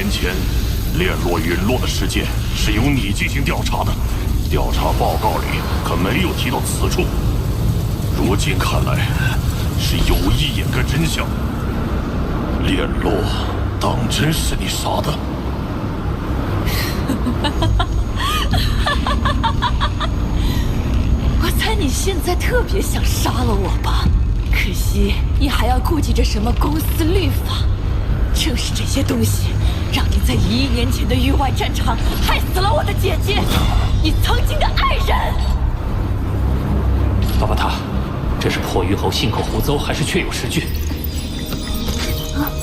年前炼落陨落的事件是由你进行调查的，调查报告里可没有提到此处。如今看来，是有意掩盖真相。炼落当真是你杀的？我猜你现在特别想杀了我吧？可惜你还要顾及着什么公司律法。正是这些东西，让你在1亿年前的域外战场害死了我的姐姐，你曾经的爱人。巴巴塔，这是破鱼侯信口胡诌，还是确有实据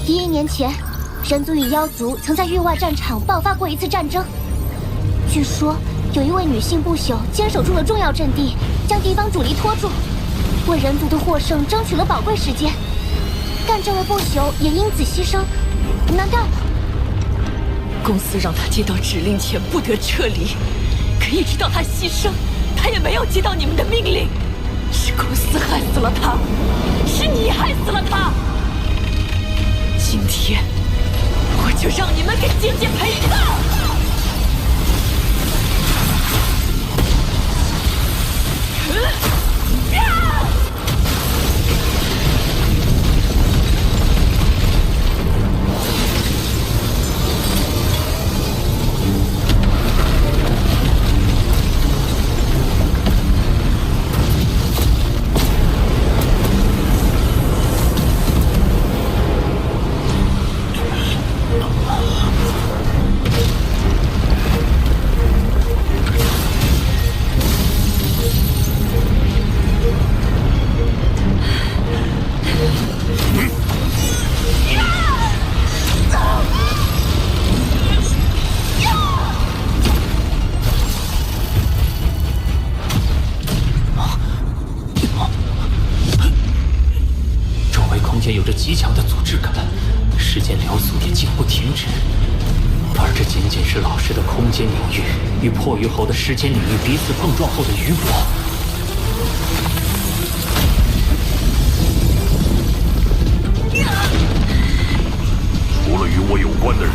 ？1亿年前，人族与妖族曾在域外战场爆发过一次战争。据说有一位女性不朽坚守住了重要阵地，将敌方主力拖住，为人族的获胜争取了宝贵时间。但这位不朽也因此牺牲，难道公司让他接到指令前不得撤离？可一直到他牺牲，他也没有接到你们的命令。是公司害死了他，是你害死了他。今天我就让你们给姐姐赔葬！有着极强的阻滞感，时间流速也竟不停止。而这仅仅是老师的空间领域与破鱼侯的时间领域彼此碰撞后的余波。除了与我有关的人，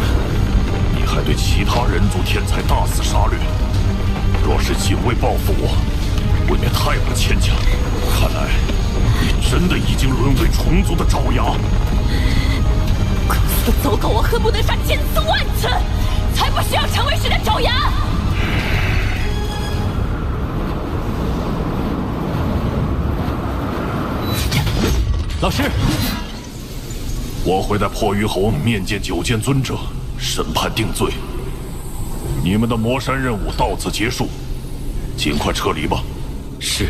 你还对其他人族天才大肆杀掠。若是仅为报复我，未免太过牵强。看来你真的已经沦为虫族的爪牙。公司的走狗，我恨不得杀千次万次，才不需要成为谁的爪牙。老师，我会在破鱼侯面见9剑尊者，审判定罪。你们的魔山任务到此结束，尽快撤离吧。是。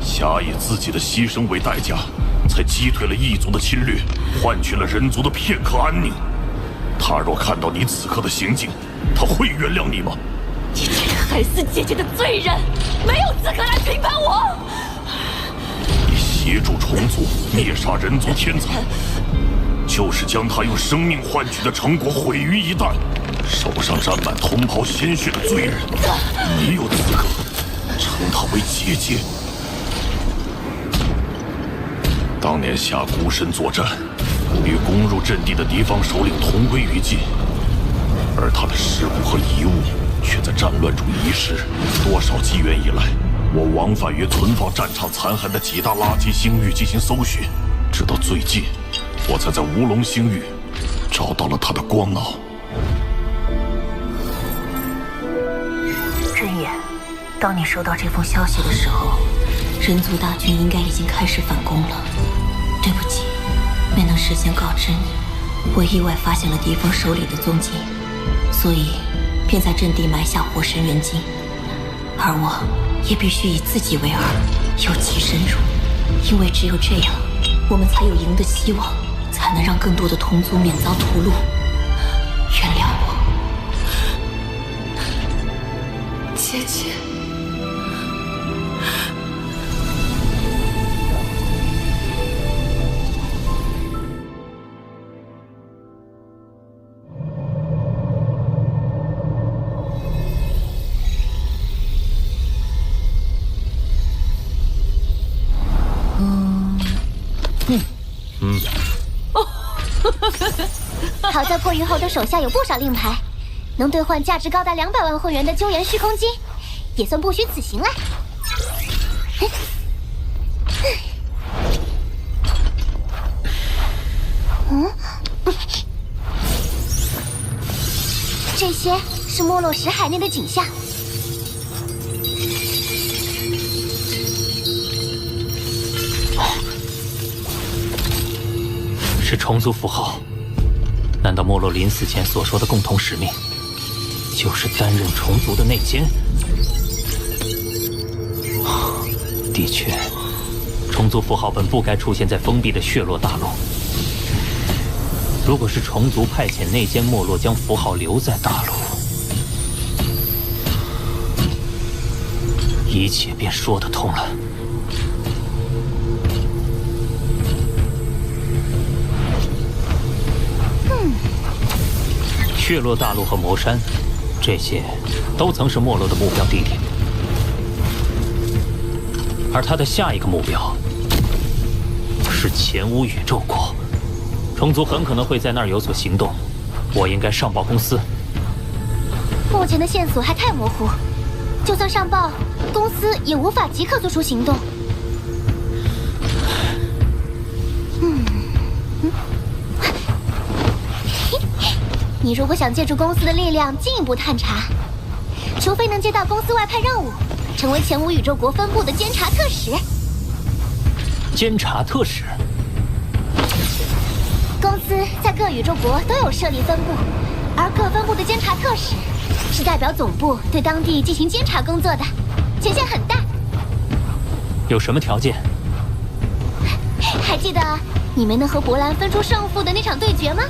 侠以自己的牺牲为代价，才击退了异族的侵略，换取了人族的片刻安宁。他若看到你此刻的行径，他会原谅你吗？你这个害死姐姐的罪人，没有资格来评判我。你协助虫族灭杀人族天才，就是将他用生命换取的成果毁于一旦。手上沾满同袍鲜血的罪人，你有资格称他为姐姐？当年下孤身作战，与攻入阵地的敌方首领同归于尽，而他的尸骨和遗物却在战乱中遗失。多少机缘以来，我往返于存放战场残骸的几大垃圾星域进行搜寻，直到最近，我才在乌龙星域找到了他的光脑。真言，当你收到这封消息的时候，人族大军应该已经开始反攻了。对不起，没能事先告知你，我意外发现了敌方手里的踪迹，所以便在阵地埋下火神元晶，而我也必须以自己为饵，尤其深入，因为只有这样，我们才有赢的希望，才能让更多的同族免遭屠戮。原谅我，姐姐。好在破鱼侯的手下有不少令牌，能兑换价值高达200万混元的鸠岩虚空金，也算不虚此行了。这些是没落石海内的景象。是虫族符号。难道没落临死前所说的共同使命，就是担任虫族的内奸？的确，虫族符号本不该出现在封闭的血落大陆。如果是虫族派遣内奸没落将符号留在大陆，一切便说得通了。血落大陆和魔山，这些都曾是没落的目标地点，而他的下一个目标是前无宇宙国。虫族很可能会在那儿有所行动，我应该上报公司。目前的线索还太模糊，就算上报，公司也无法即刻做出行动。你如果想借助公司的力量进一步探查，除非能接到公司外派任务，成为前无宇宙国分部的监察特使。监察特使？公司在各宇宙国都有设立分部，而各分部的监察特使是代表总部对当地进行监察工作的，权限很大。有什么条件？还记得你没能和博兰分出胜负的那场对决吗？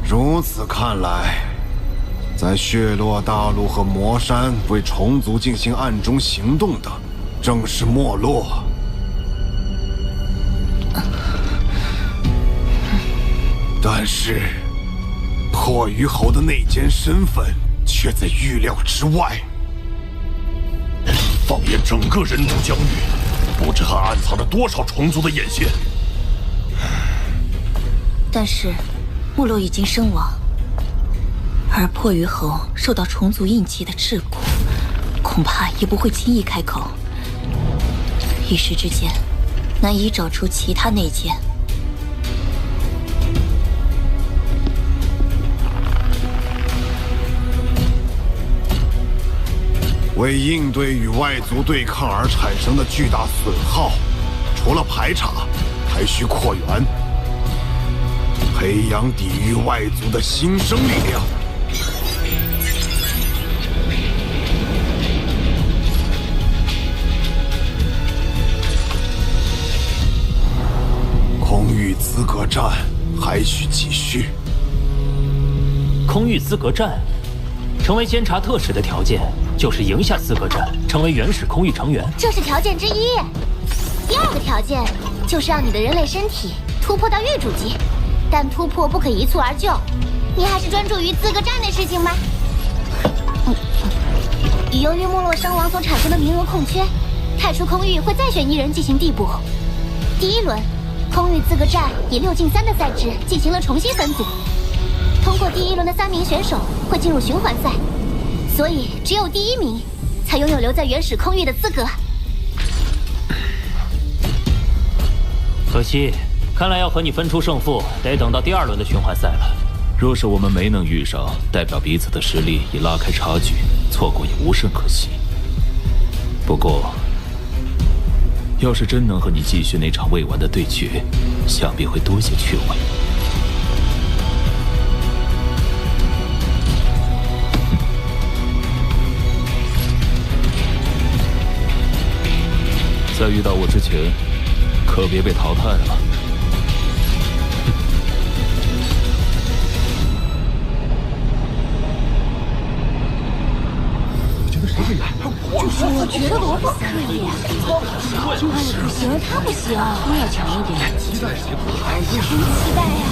如此看来，在血落大陆和魔山为虫族进行暗中行动的，正是没落。但是，破鱼侯的内奸身份却在预料之外。放眼整个人族疆域，不知还暗藏着多少虫族的眼线。但是，没落已经身亡，而破鱼侯受到虫族印记的桎梏，恐怕也不会轻易开口。一时之间，难以找出其他内奸。为应对与外族对抗而产生的巨大损耗，除了排查，还需扩员，培养抵御外族的新生力量。空域资格战还需继续。空域资格战，成为监察特使的条件就是赢下资格战，成为原始空域成员。这是条件之一。第二个条件就是让你的人类身体突破到域主级，但突破不可一蹴而就。你还是专注于资格战的事情吧。由于没落伤亡所产生的名额空缺，太初空域会再选1人进行递补。第一轮，空域资格战以6进3的赛制进行了重新分组。通过第一轮的3名选手会进入循环赛，所以只有第1名才拥有留在原始空域的资格。可惜，看来要和你分出胜负，得等到第2轮的循环赛了。若是我们没能遇上，代表彼此的实力已拉开差距，错过也无甚可惜。不过，要是真能和你继续那场未完的对决，想必会多些趣味。在遇到我之前，可别被淘汰了。就是我觉得罗峰可以。哎，不行，他不行，我要强一点。期待谁不来？很期待呀。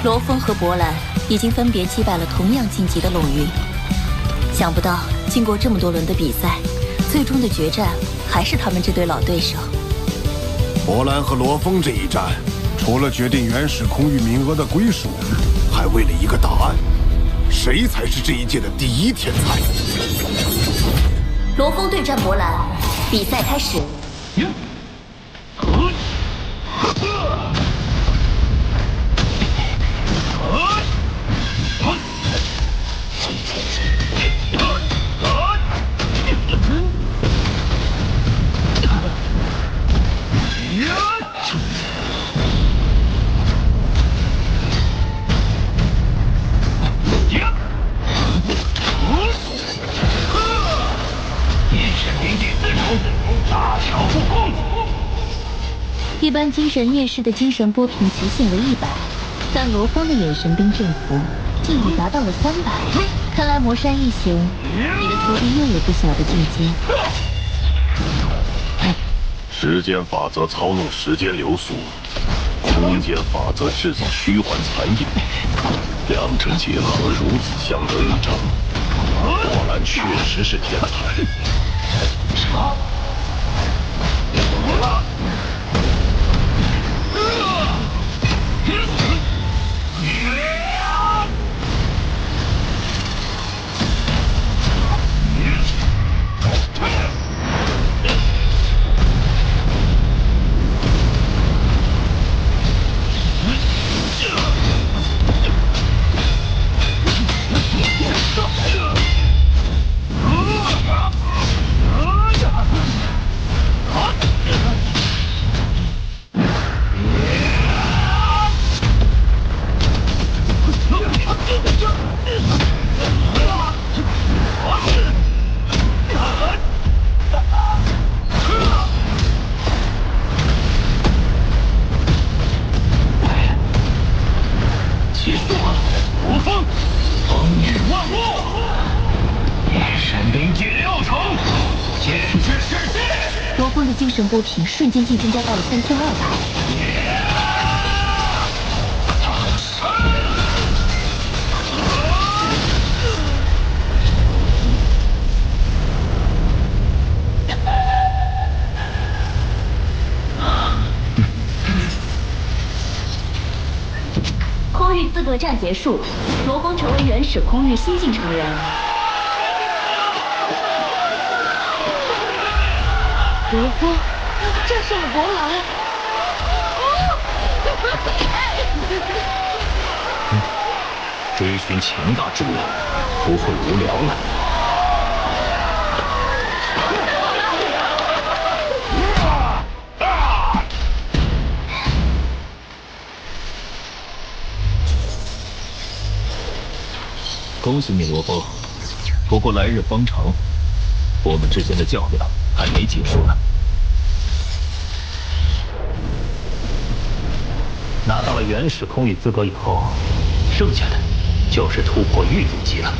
罗峰和博兰已经分别击败了同样晋级的陇云，想不到经过这么多轮的比赛，最终的决战还是他们这对老对手。博兰和罗峰这一战，除了决定原始空域名额的归属，还为了一个答案：谁才是这一届的第一天才？罗峰对战博兰，比赛开始。一般精神灭世的精神波频极限为100，但罗峰的眼神冰阵符竟已达到了300。看来魔山一行，你的徒弟又有不小的进阶。时间法则操弄时间流速，空间法则制造虚幻残影，两者结合如此相得益彰，果然确实是天才。什么？罗峰的精神波频瞬间竟增加到了3200。空域资格战结束，罗峰成为原始空域新晋成员。罗峰战胜了博兰。追寻强大之人，不会无聊了。恭喜你，罗峰。不过来日方长，我们之间的较量还没结束呢。拿到了原始空域资格以后，剩下的就是突破域等级了。